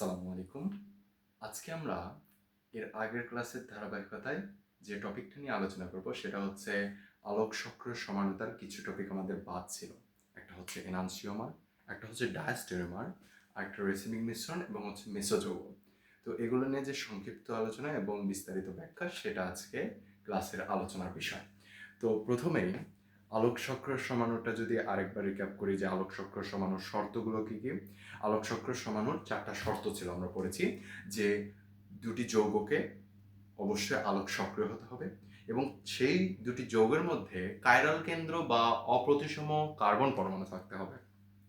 আসসালামু আলাইকুম। আজকে আমরা এর আগের ক্লাসের ধারাবাহিকতায় যে টপিকটা নিয়ে আলোচনা করব সেটা হচ্ছে আলোক সক্রিয় সমানুতার কিছু টপিক আমাদের বাদ ছিল। একটা হচ্ছে এনানসিওমার, একটা হচ্ছে ডায়াস্টেরিওমার, আর একটা রেসিমিক মিশ্রণ এবং হচ্ছে মেসোযৌগ। তো এগুলো নিয়ে যে সংক্ষিপ্ত আলোচনা এবং বিস্তারিত ব্যাখ্যা সেটা আজকে ক্লাসের আলোচনার বিষয়। তো প্রথমেই আলোক সক্রিয় সমানুটা যদি আরেকবার রিক্যাপ করি যে আলোক সক্রিয় সমানুর শর্তগুলো কি কি। আলোক সক্রিয় সমানুর 4টা শর্ত ছিল, আমরা পড়েছি যে দুটি যৌগকে অবশ্যই আলোক সক্রিয় হতে হবে এবং সেই দুটি যৌগের মধ্যে কাইরাল কেন্দ্র বা অপ্রতিসম কার্বন পরমাণু থাকতে হবে,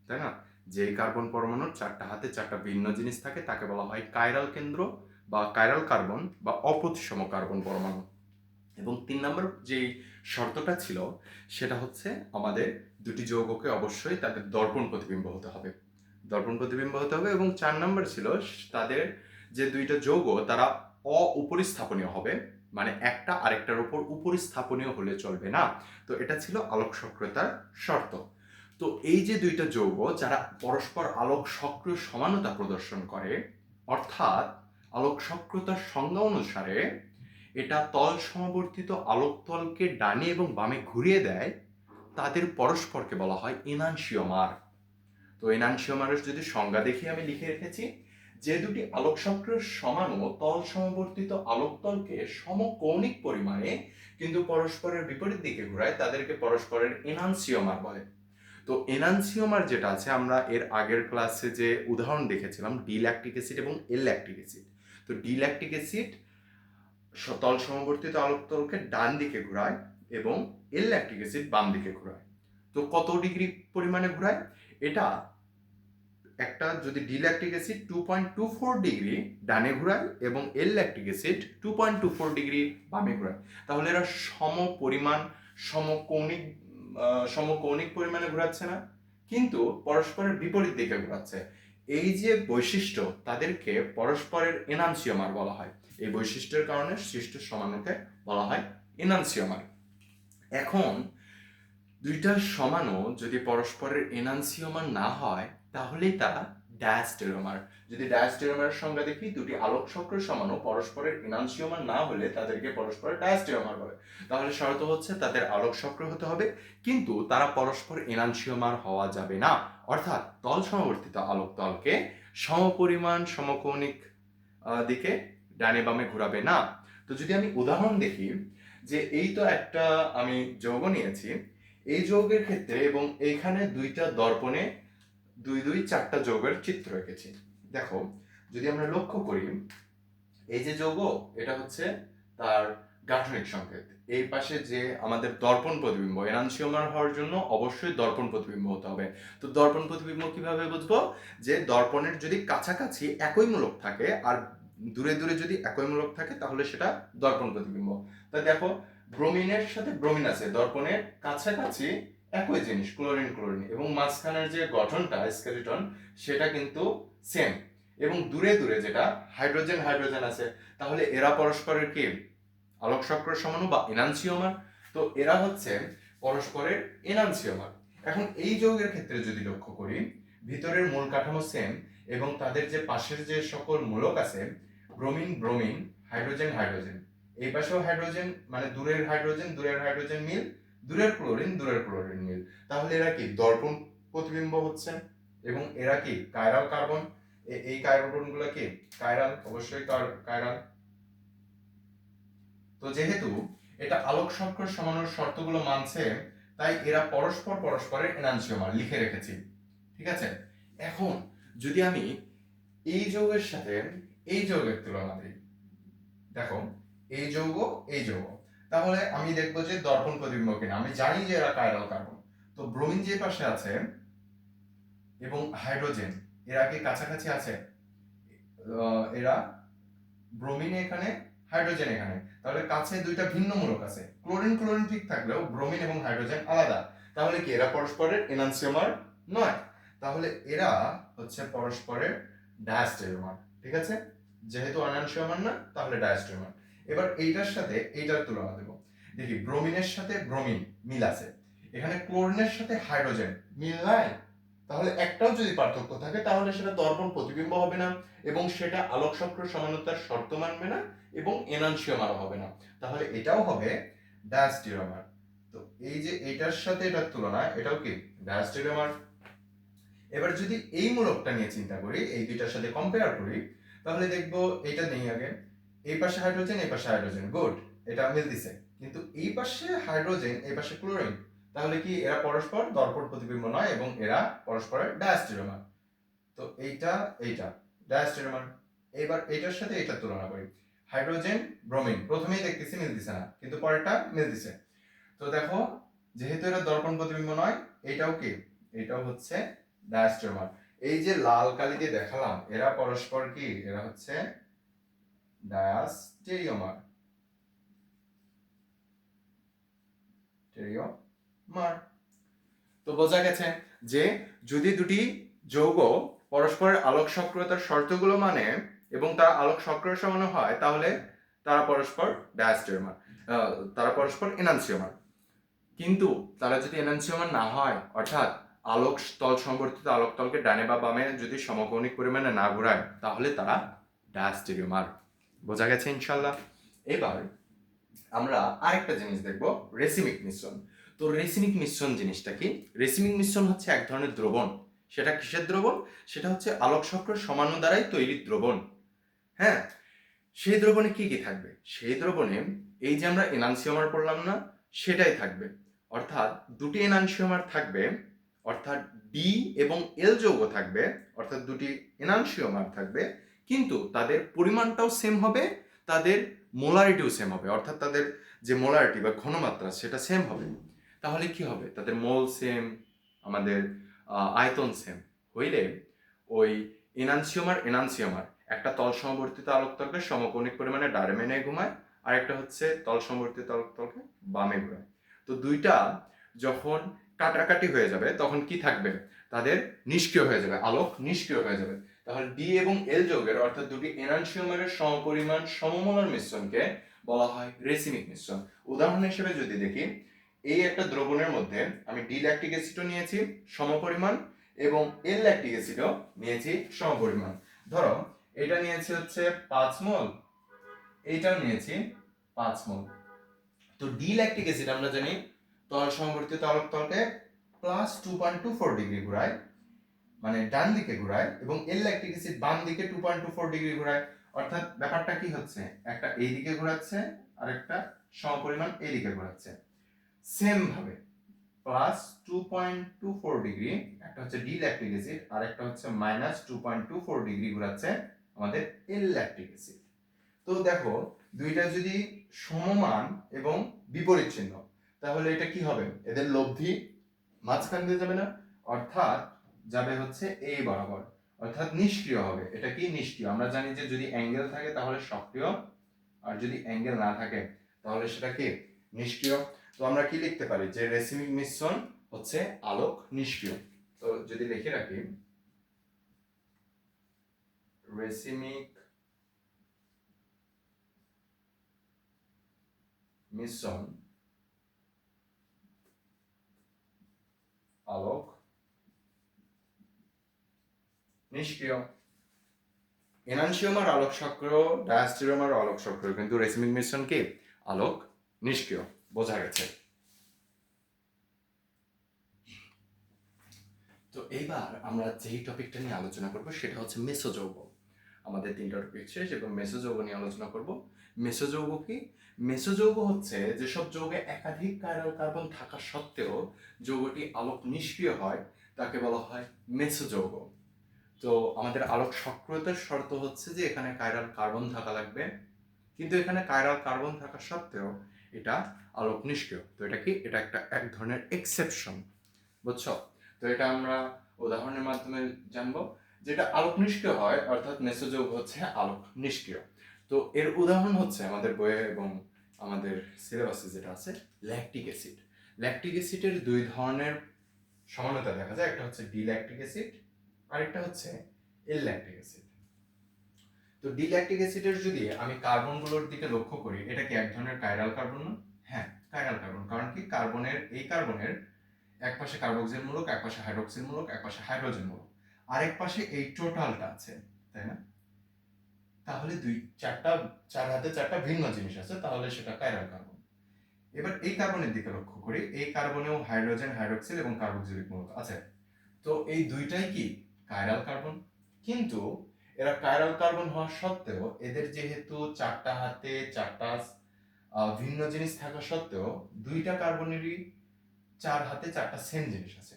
তাই না? যে কার্বন পরমাণুর 4টা হাতে 4টা ভিন্ন জিনিস থাকে তাকে বলা হয় কাইরাল কেন্দ্র বা কাইরাল কার্বন বা অপ্রতিসম কার্বন পরমাণু। এবং 3 নম্বর যেই শর্তটা ছিল সেটা হচ্ছে আমাদের দুটি যৌগকে অবশ্যই তাদের দর্পণ প্রতিবিম্ব হতে হবে, দর্পণ প্রতিবিম্ব হতে হবে। এবং 4 নম্বর ছিল তাদের যে দুইটা যৌগ তারা উপরিস্থাপনীয় হবে, মানে একটা আরেকটার উপর উপরিস্থাপনীয় হলে চলবে না। তো এটা ছিল আলোক সক্রিয়তার শর্ত। তো এই যে দুইটা যৌগ যারা পরস্পর আলোক সক্রিয় সমানতা প্রদর্শন করে, অর্থাৎ আলোক সক্রিয়তার সংজ্ঞা অনুসারে এটা তল সমবর্তিত আলোক তলকে ডানে এবং বামে ঘুরিয়ে দেয়, তাদের পরস্পরকে বলা হয় এনানসিওমার। তো এনানসিওমারের যদি সংজ্ঞা দেখি আমি লিখে রেখেছি, যে দুটি আলোক সক্রিয় সমান ও তল সমবর্তিত আলোক তলকে সমকৌণিক পরিমাণে কিন্তু পরস্পরের বিপরীত দিকে ঘোরায় তাদেরকে পরস্পরের এনানসিওমার বলে। তো এনানসিওমার যেটা আছে, আমরা এর আগের ক্লাসে যে উদাহরণ দেখেছিলাম ডি ল্যাকটিক অ্যাসিড এবং এল ল্যাকটিক অ্যাসিড। তো ডি ল্যাকটিক অ্যাসিড তল সমবর্তিত আলোক তলকে ডান দিকে ঘোরায় এবং এল ল্যাকটিক অ্যাসিড বাম দিকে ঘোরায়। তো কত ডিগ্রি পরিমাণে ঘোরায় এটা, একটা যদি ডি ল্যাকটিক অ্যাসিড 2.24 ডিগ্রি ডানে ঘোরায় এবং এল ল্যাকটিক অ্যাসিড 2.24 ডিগ্রি বামে ঘোরায়, তাহলে এরা সম পরিমাণ সমকৌণিক সমকৌণিক পরিমাণে ঘোরাচ্ছে না, কিন্তু পরস্পরের বিপরীত দিকে ঘোরাচ্ছে। এই যে বৈশিষ্ট্য তাদেরকে পরস্পরের এনানসিওমার বলা হয়। এই বৈশিষ্ট্যের কারণে সৃষ্ট সমাণুকে বলা হয় এনানসিওমার। এখন দুইটা সমাণু যদি পরস্পরের এনানসিওমার না হয় তাহলেই তারা ডায়াস্টেরিওমার। যদি ডায়াস্টেরিওমারের সংজ্ঞা দেখি, দুটি আলোক সক্রিয় সমাণু পরস্পরের এনানসিওমার না হলে তাদেরকে পরস্পরের ডায়াস্টেরিওমার বলে। তাহলে শর্ত হচ্ছে তাদের আলোক সক্রিয় হতে হবে কিন্তু তারা পরস্পর এনানসিওমার হওয়া যাবে না, অর্থাৎ তল সমবর্তিত আলোক তলকে সমপরিমাণ সমকৌণিক দিকে ডানে বামে ঘোরাবে না। তো যদি আমি উদাহরণ দেখি, যে এই তো একটা আমি যৌগ নিয়েছি, এই যৌগের ক্ষেত্রে এবং এইখানে দুইটা দর্পণে দুই দুই 4টা যৌগের চিত্র এঁকেছি। দেখো, যদি আমরা লক্ষ্য করি, এই যে যৌগ এটা হচ্ছে তার গাঠনিক সংকেত। এই পাশে যে আমাদের দর্পণ প্রতিবিম্ব, এনানসিওমার হওয়ার জন্য অবশ্যই দর্পণ প্রতিবিম্ব হতে হবে। তো দর্পণ প্রতিবিম্ব কিভাবে বুঝবো? যে দর্পণের যদি কাছাকাছি একই মূলক থাকে আর দূরে দূরে যদি একই মূলক থাকে তাহলে সেটা দর্পণ প্রতিবিম্ব। তাই দেখো, ব্রোমিনের সাথে ব্রোমিন আছে, দর্পণের কাছাকাছি একই জিনিস ক্লোরিন ক্লোরিন, এবং মাঝখানের যে গঠনটা স্কেলিটন সেটা কিন্তু সেম, এবং দূরে দূরে যেটা হাইড্রোজেন হাইড্রোজেন আছে, তাহলে এরা পরস্পরের কি আলোক সক্রিয় সমাণু বা এনানসিওমার। তো এরা হচ্ছে পরস্পরের এনানসিওমার। এখন এই যৌগের ক্ষেত্রে যদি লক্ষ্য করি, ভিতরের মূল কাঠামো সেম এবং তাদের যে পাশের যে সকল মূলক আছে, ব্রোমিন ব্রোমিন, হাইড্রোজেন হাইড্রোজেন, এই পাশেও হাইড্রোজেন, মানে দূরের হাইড্রোজেন মিল, দূরের ক্লোরিন মিল, তাহলে এরা কি দর্পণ প্রতিবিম্ব হচ্ছে। এবং এরা কি কাইরাল কার্বন, এই কার্বনগুলো কি কাইরাল, অবশ্যই কাইরাল। তো যেহেতু এটা আলোক সক্রিয় সমাণুর শর্তগুলো মানছে, তাই এরা পরস্পরের এনানসিওমার লিখে রেখেছি, ঠিক আছে? এখন যদি আমি এই যৌগের সাথে এই যৌগের তুলনা দিই, দেখো এই যৌগ, তাহলে আমি দেখবো যে দর্পণ প্রতিবিম্ব কিনা। আমি জানি যে এরা কাইরাল কার্বন। তো ব্রোমিন যে পাশে আছে এবং হাইড্রোজেন, এরা কি কাছাকাছি আছে? এরা ব্রোমিন এখানে, হাইড্রোজেন এখানে, তাহলে কাছে দুইটা ভিন্ন মূলক আছে। ক্লোরিন ক্লোরিন ঠিক থাকলেও ব্রোমিন এবং হাইড্রোজেন আলাদা, তাহলে কি এরা পরস্পরের এনানসিওমার নয়, তাহলে এরা হচ্ছে পরস্পরের ডায়াস্টেরিওমার, ঠিক আছে? যেহেতু এনানসিওমার না তাহলে ডায়াস্টেরিওমার। এবার এইটার সাথে এইটার তুলনা দেব, দেখি ব্রোমিনের সাথে ব্রোমিন মিল আছে, এখানে ক্লোরিনের সাথে হাইড্রোজেন মিল নাই, তাহলে একটাও যদি পার্থক্য থাকে তাহলে সেটা দর্পণ প্রতিবিম্ব হবে না, এবং সেটা আলোক চক্র সমানতার শর্ত মানবে না, এবং এনানসিওমারও হবে না। তাহলে এটাও হবে ডায়াস্টেরিওমার। তো এই যে এটার সাথে এটার তুলনা, এটাও কি ডায়াস্টেরিওমার। এবার যদি এই মূলকটা নিয়ে চিন্তা করি, এই দুইটার সাথে কম্পেয়ার করি, তাহলে দেখবো এটা নেই আগে, এই পাশে হাইড্রোজেন এই পাশে হাইড্রোজেন, গুড, এটা মিলতেছে। কিন্তু এই পাশে হাইড্রোজেন এই পাশে ক্লোরিন, তাহলে কি এরা পরস্পর দর্পণ প্রতিবিম্ব নয় এবং এরা পরস্পরের ডায়াস্টেরিওমার। তো এইটা ডায়াস্টেরিওমার। এবার এটার সাথে এটা তুলনা করি, হাইড্রোজেন ব্রোমিন, প্রথমেই দেখতেছি মিলতেছে না, কিন্তু পরেরটা মিলতেছে। তো দেখো, যেহেতু এরা দর্পণ প্রতিবিম্ব নয়, এটাও কি, এটাও হচ্ছে ডায়াস্টেরিওমার। এই যে লাল কালি দিয়ে দেখালাম, এরা পরস্পর কি, এরা হচ্ছে ডায়াস্টেরিওমার। তো বোঝা গেছে যে যদি দুটি যৌগ পরস্পরের আলোক সক্রিয়তার শর্তগুলো মানে এবং তারা আলোক সক্রিয় সমান হয়, তাহলে তারা পরস্পর ডায়াস্টেরিওমার, তারা পরস্পর এনানসিওমার। কিন্তু তারা যদি এনানসিওমার না হয়, অর্থাৎ আলোক তল সংবর্ধিত আলোক তলকে ডানে বা বামে যদি সমকৌণিক পরিমাণে না ঘোরায়, তাহলে তারা ডায়াস্টেরিওমার। বোঝা গেছে ইনশাল্লাহ। এবার আমরা আরেকটা জিনিস দেখব, রেসিমিক মিশ্রণ। তো রেসিমিক মিশ্রণ জিনিসটা কি? রেসিমিক মিশ্রণ হচ্ছে এক ধরনের দ্রবণ। সেটা কিসের দ্রবণ? সেটা হচ্ছে আলোক চক্র সমাণু দ্বারাই তৈরি দ্রবণ। হ্যাঁ, সেই দ্রবণে কি কি থাকবে? সেই দ্রবণে এই যে আমরা এনানসিওমার পড়লাম না, সেটাই থাকবে। অর্থাৎ দুটি এনানসিওমার থাকবে, অর্থাৎ ডি এবং এল যৌগ থাকবে, অর্থাৎ দুটি এনানসিওমার থাকবে, কিন্তু তাদের পরিমাণটাও সেম হবে, তাদের মোলারিটিও সেম হবে, অর্থাৎ তাদের যে মোলারিটি বা ঘনমাত্রা সেটা সেম হবে। তাহলে কি হবে? তাদের মোল সেম, আমাদের আয়তন সেম হইলে ওই এনানসিওমার একটা তল সমবর্তিত আলোক তলকে সমকৌণিক পরিমাণে ডানে ঘুমায়, আর একটা হচ্ছে তল সমবর্তিত আলোক তলকে বামে ঘুরায়। তো দুইটা যখন কাটাকাটি হয়ে যাবে তখন কি থাকবে? তাদের নিষ্ক্রিয় হয়ে যাবে, আলোক নিষ্ক্রিয় হয়ে যাবে। তাহলে ডি এবং এল যৌগের, অর্থাৎ দুটি এনানসিওমারের সমপরিমাণ সমমোলার মিশ্রণকে বলা হয় রেসিমিক মিশ্রণ। উদাহরণ হিসেবে যদি দেখি, এই একটা দ্রবণের মধ্যে আমি ডি ল্যাকটিক অ্যাসিডও নিয়েছি সমপরিমাণ এবং এল ল্যাকটিক অ্যাসিডও নিয়েছি সমপরিমাণ। ধরো এটা নিয়েছি হচ্ছে 5 মোল, এইটাও নিয়েছি 5 মোল। তো ডি ল্যাকটিক অ্যাসিড আমরা জানি তল সমবর্তিত আলোক তলকে +2.24 ডিগ্রি ঘোরায়, মানে ডান দিকে ঘোরায়, এবং এল ল্যাকটিক অ্যাসিড বাম দিকে 2.24 ডিগ্রি ঘোরায়। অর্থাৎ ব্যাপারটা কি হচ্ছে, একটা এই দিকে ঘোরাচ্ছে আর একটা সমপরিমাণ এই দিকে ঘোরাচ্ছে। সেম ভাবে +2.24 ডিগ্রি, একটা হচ্ছে ডি ল্যাকটিক অ্যাসিড আর একটা হচ্ছে -2.24 ডিগ্রি ঘোরাচ্ছে আমাদের এল ল্যাকটিক অ্যাসিড। তো দেখো, দুইটা যদি সমমান এবং বিপরীত চিহ্ন, তাহলে এটা কি হবে? এদের লব্ধি মাঝখান দিয়ে যাবে না, অর্থাৎ যাবে হচ্ছে এই বরাবর, অর্থাৎ নিষ্ক্রিয় হবে। এটা কি নিষ্ক্রিয়? আমরা জানি যে যদি অ্যাঙ্গেল থাকে তাহলে সক্রিয়, আর যদি অ্যাঙ্গেল না থাকে তাহলে সেটা কি নিষ্ক্রিয়। তো আমরা কি লিখতে পারি যে রেসিমিক মিশ্রণ হচ্ছে আলোক নিষ্ক্রিয়। তো যদি লিখে রাখি, রেসিমিক মিশ্রণ আলোক নিষ্ক্রিয়। এনানসিওমার আলোক সক্রিয়, ডায়াস্টেরিওমার আলোক সক্রিয়, কিন্তু রেসিমিক মিশ্রণ কি আলোক নিষ্ক্রিয়। বোঝা গেছে? তো এইবার আমরা যেই টপিকটা নিয়ে আলোচনা করব সেটা হচ্ছে মেসোযৌগ। আমাদের 3টা টপিক শেষ এবং মেসোযৌগ নিয়ে আলোচনা করব। মেসোযৌগ কি? মেসোযৌগ হচ্ছে যেসব যৌগে একাধিক কাইরাল কার্বন থাকা সত্ত্বেও যৌগটি আলোক নিষ্ক্রিয় হয়, তাকে বলা হয় মেসোযৌগ। তো আমাদের আলোক সক্রিয়তার শর্ত হচ্ছে যে এখানে কাইরাল কার্বন থাকা লাগবে, কিন্তু এখানে কাইরাল কার্বন থাকা সত্ত্বেও এটা আলোক নিষ্ক্রিয়। তো এটা কি? এটা একটা এক ধরনের এক্সেপশন, বুঝছো? তো এটা আমরা উদাহরণের মাধ্যমে জানবো। যেটা আলোক নিষ্ক্রিয় হয়, অর্থাৎ মেসোযৌগ হচ্ছে আলোক নিষ্ক্রিয়। তো এর উদাহরণ হচ্ছে আমাদের বইয়ে এবং আমাদের সিলেবাসে যেটা আছে ল্যাকটিক অ্যাসিড। ল্যাকটিক অ্যাসিডের দুই ধরনের সমানতা দেখা যায়, একটা হচ্ছে ডি ল্যাকটিক অ্যাসিড আর একটা হচ্ছে এল ল্যাকটিক অ্যাসিড। তো ডি ল্যাকটিক অ্যাসিডের যদি আমি কার্বনগুলোর দিকে লক্ষ্য করি, এটা কি এক ধরনের কাইরাল কার্বন না? হ্যাঁ, কাইরাল কার্বন। কারণ কি, কার্বনের এক পাশে কার্বক্সিল মূলক, এক পাশে হাইড্রোক্সিল মূলক, এক পাশে হাইড্রোজেন মূলক, আরেক পাশে এই টোটালটা আছে, তাই না? তাহলে চার হাতে চারটা ভিন্ন জিনিস আছে, তাহলে সেটা কাইরাল কার্বন। এবার এই কার্বনের দিকে লক্ষ্য করি, এই কার্বনেও হাইড্রোজেন, হাইড্রোক্সিল এবং কার্বক্সিলিক মূলক আছে। তো এই দুইটাই কি কাইরাল কার্বন, কিন্তু এরা কাইরাল কার্বন হওয়া সত্ত্বেও এদের যেহেতু চারটা হাতে চারটা ভিন্ন জিনিস থাকা সত্ত্বেও দুইটা কার্বনেরই চার হাতে চারটা সেম জিনিস আছে।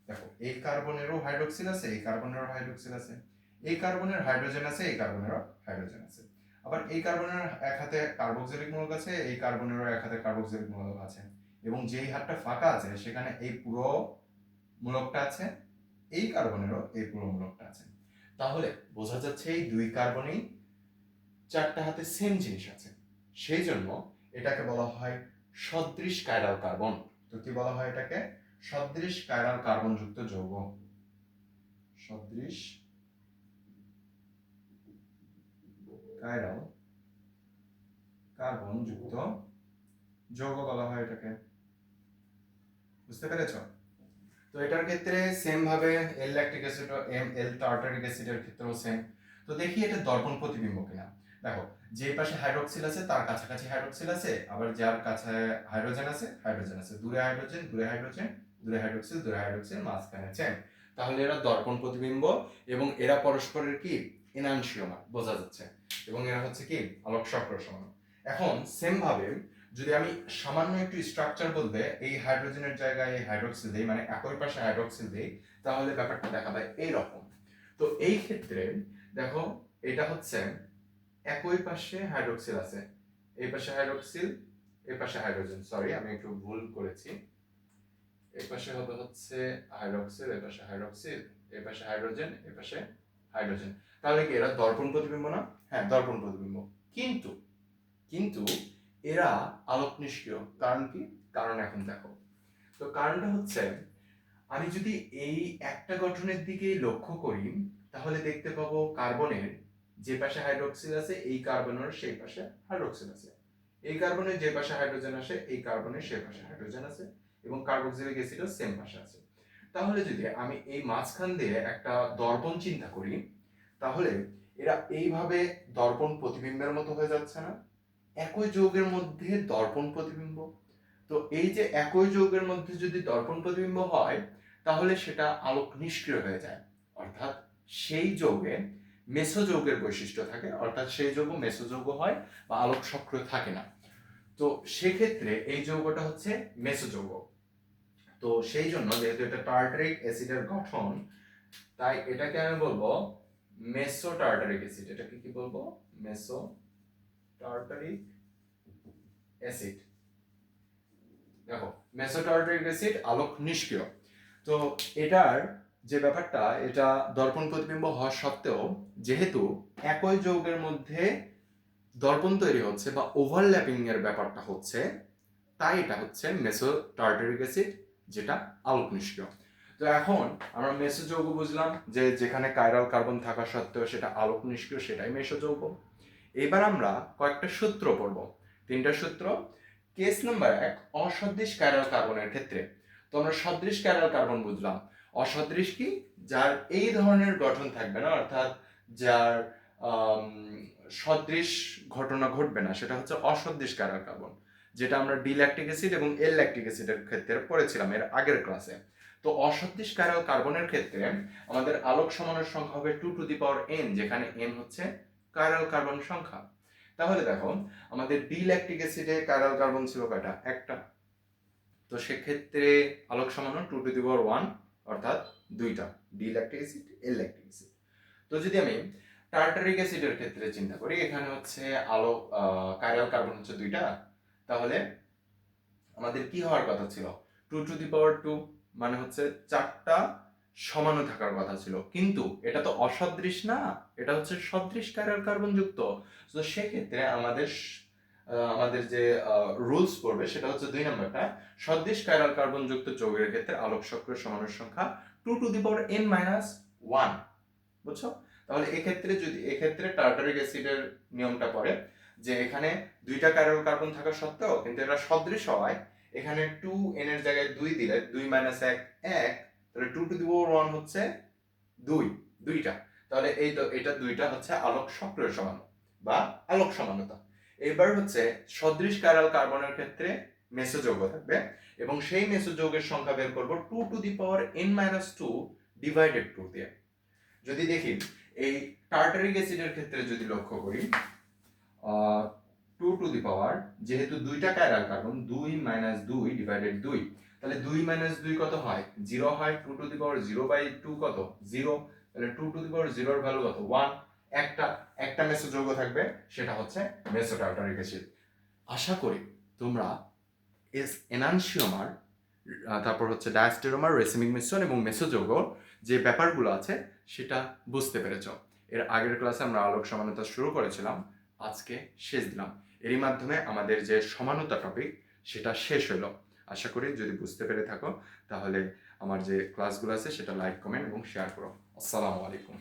দেখো, এই কার্বনেরও হাইড্রোক্সিল আছে, এই কার্বনেরও হাইড্রোক্সিল আছে, এই কার্বনের হাইড্রোজেন আছে, এই কার্বনেরও হাইড্রোজেন আছে, আবার এই কার্বনের এক হাতে কার্বক্সিলিক মূলক আছে, এই কার্বনেরও এক হাতে কার্বক্সিলিক মূলক আছে, এবং যেই হাতটা ফাঁকা আছে সেখানে এই পুরো মূলকটা আছে, এই কার্বনেরও এই পুরো মূলকটা আছে। তাহলে বোঝা যাচ্ছে এই দুই কার্বনেই চারটা হাতে সেম জিনিস আছে, সেই জন্য এটাকে বলা হয় সদৃশ কাইরাল কার্বন। তো কি বলা হয় এটাকে? সদৃশ কাইরাল কার্বন যুক্ত যৌগ। সদৃশ কাইরাল কার্বন যুক্ত যৌগ বলা হয় এটাকে। বুঝতে পেরেছো? তো এটার ক্ষেত্রে সেম ভাবে এল ল্যাকটিক অ্যাসিড ও এল টার্টারিক অ্যাসিডের ক্ষেত্রেও সেম। তো দেখি এটা দর্পণ প্রতিবিম্ব কিনা। দেখো, যে পাশে হাইড্রোক্সিল আছে তার কাছাকাছি হাইড্রোক্সিল আছে, আবার যার কাছে হাইড্রোজেন আছে হাইড্রোজেন আছে, দূরে হাইড্রোজেন, দূরে হাইড্রোজেন, দূরে হাইড্রোক্সিল, দূরে হাইড্রোক্সিল, মাঝখানে সেম। তাহলে এরা দর্পণ প্রতিবিম্ব এবং এরা পরস্পরের কি এনানসিওমার, বোঝা যাচ্ছে, এবং এরা হচ্ছে কি আলোক চক্র সমান। এখন সেম ভাবে যদি আমি সামান্য একটু স্ট্রাকচার বলতে এই হাইড্রোজেনের জায়গায় এই হাইড্রোক্সিল দেই, মানে একই পাশে হাইড্রোক্সিল দেই, তাহলে ব্যাপারটা দেখা যায় এইরকম। তো এই ক্ষেত্রে দেখো, এটা হচ্ছে একই পাশে হাইড্রোক্সিল আছে, এই পাশে হাইড্রোক্সিল, এই পাশে হাইড্রোজেন, সরি আমি একটু ভুল করেছি, এই পাশে হবে হচ্ছে হাইড্রোক্সিল, এই পাশে হাইড্রোক্সিল, এই পাশে হাইড্রোজেন, এই পাশে হাইড্রোজেন। তাহলে কি এরা দর্পণ প্রতিবিম্ব না? হ্যাঁ, দর্পণ প্রতিবিম্ব। কিন্তু কিন্তু এরা আলোক নিষ্ক্রিয়। কারণ কি? কারণ এখন দেখো, তো কারণটা হচ্ছে আমি যদি এই একটা গঠনের দিকে লক্ষ্য করি তাহলে দেখতে পাবো কার্বনের যে পাশে হাইড্রোক্সিল আছে এই কার্বনের সেই পাশে হাইড্রোক্সিল আছে, এই কার্বনের যে পাশে হাইড্রোজেন আসে এই কার্বনের সেই পাশে হাইড্রোজেন আছে, এবং কার্বক্সিলিক অ্যাসিডও সেম পাশে আছে। তাহলে যদি আমি এই মাঝখান দিয়ে একটা দর্পণ চিন্তা করি তাহলে এরা এইভাবে দর্পণ প্রতিবিম্বের মতো হয়ে যাচ্ছে না? একই যৌগের মধ্যে দর্পণ প্রতিবিম্ব, তো এই যে একই যৌগের মধ্যে যদি দর্পণ প্রতিবিম্ব হয় তাহলে সেটা আলোক নিষ্ক্রিয় হয়ে যায়, অর্থাৎ সেই যৌগে মেসোযৌগের বৈশিষ্ট্য থাকে, অর্থাৎ সেই যৌগ মেসোযৌগ হয় বা আলোক সক্রিয় থাকে না। তো সেক্ষেত্রে এই যৌগটা হচ্ছে মেসোযৌগ। তো সেই জন্য যেহেতু এটা টার্টারিক অ্যাসিডের গঠন, তাই এটাকে আমি বলবো মেসো টার্টারিক অ্যাসিড। এটাকে কি বলবো? মেসো টার্টারিক অ্যাসিড। দেখো, মেসো টার্টারিক অ্যাসিড আলোক নিষ্ক্রিয়। তো এটার যে ব্যাপারটা, এটা দর্পণ প্রতিবিম্ব হওয়া সত্ত্বেও যেহেতু একই যৌগের মধ্যে দর্পণ তৈরি হচ্ছে বা ওভারল্যাপিং এর ব্যাপারটা হচ্ছে, তাই এটা হচ্ছে মেসো টার্টারিক অ্যাসিড, যেটা আলোক নিষ্ক্রিয়। তো এখন আমরা মেসো যৌগ বুঝলাম যে যেখানে কাইরাল কার্বন থাকা সত্ত্বেও সেটা আলোক নিষ্ক্রিয়, সেটাই মেসো যৌগ। এবার আমরা কয়েকটা সূত্র পড়ব, তিনটা সূত্র। কেস নাম্বার 1, অসদৃশ কাইরাল কার্বনের ক্ষেত্রে। তো আমরা সদৃশ কাইরাল কার্বন বুঝলাম। অসদৃশ কি? যার এই ধরনের গঠন থাকবে না, অর্থাৎ যার সদৃশ ঘটনা ঘটবে না, সেটা হচ্ছে অসদৃশ কাইরাল কার্বন, যেটা আমরা ডি ল্যাকটিক অ্যাসিড এবং এল ল্যাকটিক অ্যাসিডের ক্ষেত্রে পড়েছিলাম এর আগের ক্লাসে। তো অসদৃশ কাইরাল কার্বনের ক্ষেত্রে আমাদের আলোক সমাণুর সংখ্যা হবে 2n, যেখানে n হচ্ছে কাইরাল কার্বন সংখ্যা। তাহলে দেখো, আমাদের ডি ল্যাকটিক অ্যাসিডে কাইরাল কার্বন ছিল কয়টা? একটা। তো সেক্ষেত্রে আলোক সমাণু 2 অর্থাৎ দুইটা, ডি ল্যাকটিক অ্যাসিড, এল ল্যাকটিক অ্যাসিড। তো যদি আমি টার্টারিক অ্যাসিডের ক্ষেত্রে চিন্তা করি, এখানে হচ্ছে কাইরাল কার্বন হচ্ছে দুইটা, তাহলে আমাদের কি হওয়ার কথা ছিল? 2 মানে হচ্ছে চারটা সমাণু থাকার কথা ছিল, কিন্তু এটা তো অসদৃশ না, এটা হচ্ছে সদৃশ কাইরাল কার্বন যুক্ত। তো সেক্ষেত্রে আমাদের যে রুলস পড়বে সেটা হচ্ছে 2 নম্বরটা, সদৃশ কাইরাল কার্বন যুক্ত যৌগের ক্ষেত্রে আলোক সক্রিয় সমাণুর সংখ্যা 2n-1। বুঝছো? তাহলে এক্ষেত্রে টার্টারিক অ্যাসিডের নিয়মটা পড়ে যে এখানে দুইটা কাইরাল কার্বন থাকা সত্ত্বেও কিন্তু এটা সদৃশ হওয়ায় এখানে 2n এর জায়গায় 2 দিলে 2 মাইনাস 1 1, তাহলে 2 টু দি পাওয়ার 1 হচ্ছে 2, দুইটা। তাহলে এই তো এটা দুইটা হচ্ছে আলোক সক্রিয় সমাণু বা আলোক সমানুতা। এবার হচ্ছে সদৃশ কাইরাল কার্বনের ক্ষেত্রে মেসো যৌগ থাকবে এবং সেই মেসো যৌগের সংখ্যা বের করব 2 to the power n-2 divided 2 দিয়ে। যদি দেখি এই টার্টারিক অ্যাসিডের ক্ষেত্রে যদি লক্ষ্য করি 2 টু দি পাওয়ার, যেহেতু দুইটা কাইরাল কার্বন 2 মাইনাস 2 ডিভাইডেড 2, তাহলে 2 মাইনাস 2 কত হয় 0 হয়। 2 টু দি পাওয়ার 0 বাই 2 কত 0, তাহলে 2 টু দি পাওয়ার 0 এর ভ্যালু কত 1। একটা মেসো যৌগ থাকবে, সেটা হচ্ছে মেসো টার্টারিক অ্যাসিড। আশা করি তোমরা এনানসিওমার, তারপর হচ্ছে ডায়াস্টেরোমার, রেসিমিক মিশ্রণ এবং মেসো যৌগ যে ব্যাপারগুলো আছে সেটা বুঝতে পেরেছ। এর আগের ক্লাসে আমরা আলোক সমানুতা শুরু করেছিলাম, আজকে শেষ দিলাম। এরই মাধ্যমে আমাদের যে সমানুতা টপিক সেটা শেষ হলো। আশা করি যদি বুঝতে পেরে থাকো তাহলে আমার যে ক্লাসগুলো আছে সেটা লাইক, কমেন্ট এবং শেয়ার করো। আসসালামু আলাইকুম।